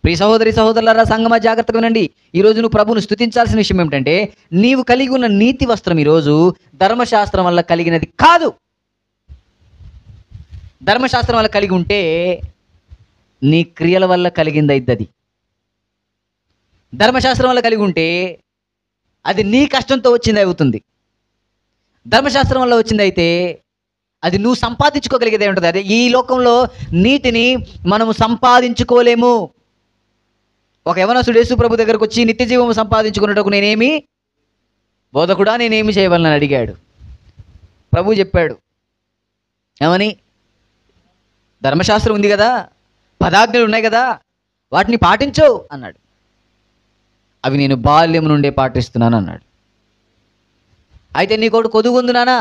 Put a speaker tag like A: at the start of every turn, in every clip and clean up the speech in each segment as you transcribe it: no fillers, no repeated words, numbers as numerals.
A: ప్రియ సహోదరి సహోదరులారా, సంగమా జాగ్రత్తగా వినండి. ఈరోజు నువ్వు ప్రభువును స్తుతించాల్సిన విషయం ఏమిటంటే, నీవు కలిగి ఉన్న నీతి వస్త్రం ఈరోజు ధర్మశాస్త్రం వల్ల కలిగినది కాదు. ధర్మశాస్త్రం వల్ల కలిగి ఉంటే నీ క్రియల వల్ల కలిగింది అది. ధర్మశాస్త్రం వల్ల కలిగి ఉంటే అది నీ కష్టంతో వచ్చింది అవుతుంది. ధర్మశాస్త్రం వల్ల వచ్చింది అయితే అది నువ్వు సంపాదించుకోగలిగేదే ఉంటుంది. అదే ఈ లోకంలో నీతిని మనము సంపాదించుకోలేము. ఒక యవనస్తుడు యేసు ప్రభు దగ్గరకు వచ్చి నిత్య జీవం సంపాదించుకున్నటకు బోధకుడా నేనేమి చేయవలనని అడిగాడు. ప్రభు చెప్పాడు ఏమని? ధర్మశాస్త్రం ఉంది కదా, 10 ఆజ్ఞలు ఉన్నాయి కదా, వాటిని పాటించు అన్నాడు. అవి నేను బాల్యం నుండే పాటిస్తున్నాను అన్నాడు. అయితే నీ కొడుకు కొదుగుంది నానా,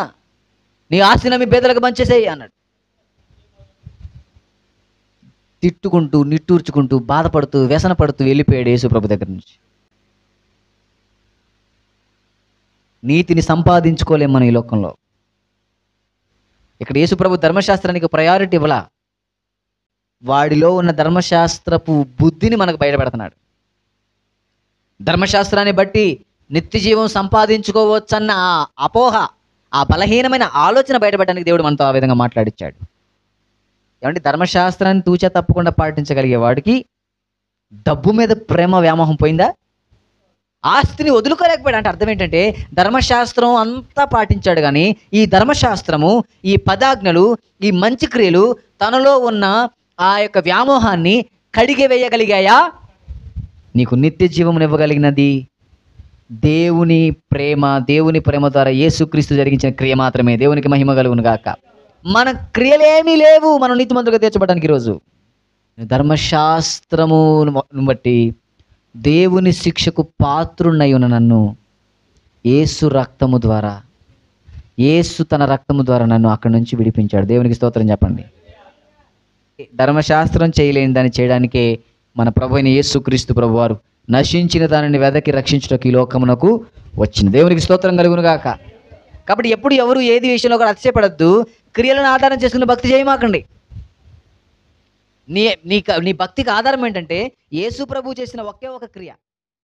A: నీ ఆస్తిని మీ పేదలకు పంచేసేయి అన్నాడు. తిట్టుకుంటూ నిట్టూర్చుకుంటూ బాధపడుతూ వ్యసన పడుతూ వెళ్ళిపోయాడు యేసు ప్రభు దగ్గర నుంచి. నీతిని సంపాదించుకోలేం మనం ఈ లోకంలో. ఇక్కడ యేసు ప్రభు ధర్మశాస్త్రానికి ప్రయారిటీ ఇవ్వలా, వాడిలో ఉన్న ధర్మశాస్త్రపు బుద్ధిని మనకు బయటపెడుతున్నాడు. ధర్మశాస్త్రాన్ని బట్టి నిత్య జీవం సంపాదించుకోవచ్చన్న ఆ అపోహ, ఆ బలహీనమైన ఆలోచన బయటపెట్టడానికి దేవుడు మనతో ఆ విధంగా మాట్లాడిచ్చాడు. ఏమంటే ధర్మశాస్త్రాన్ని తూచా తప్పకుండా పాటించగలిగే వాడికి డబ్బు మీద ప్రేమ వ్యామోహం పోయిందా? ఆస్తిని వదులుకోలేకపోయాడు. అంటే అర్థం ఏంటంటే ధర్మశాస్త్రం అంతా పాటించాడు, కానీ ఈ ధర్మశాస్త్రము, ఈ 10 ఆజ్ఞలు, ఈ మంచి క్రియలు తనలో ఉన్న ఆ యొక్క వ్యామోహాన్ని కడిగి వేయగలిగాయా? నీకు నిత్య జీవమును ఇవ్వగలిగినది దేవుని ప్రేమ ద్వారా యేసుక్రీస్తు జరిగించిన క్రియ మాత్రమే. దేవునికి మహిమ కలుగును గాక. మన క్రియలేమీ లేవు మనం నీతిమంతులుగా తీర్చబడడానికి. ఈరోజు ధర్మశాస్త్రమును బట్టి దేవుని శిక్షకు పాత్రున్నై ఉన్న నన్ను యేసు తన రక్తము ద్వారా నన్ను అక్కడి నుంచి విడిపించాడు. దేవునికి స్తోత్రం చెప్పండి. ధర్మశాస్త్రం చేయలేని దాన్ని చేయడానికే మన ప్రభు అయిన యేసుక్రీస్తు ప్రభువారు నశించిన దానిని వెదకి రక్షించుటకు ఈ లోకమునకు వచ్చిన. దేవునికి స్తోత్రం కలుగును గాక. కాబట్టి ఎప్పుడు ఎవరు ఏది విషయంలో కూడా అతిశయపడద్దు. క్రియలను ఆధారం చేసుకుని భక్తి చేయమాకండి. నీ భక్తికి ఆధారం ఏంటంటే యేసు ప్రభు చేసిన ఒకే ఒక క్రియ.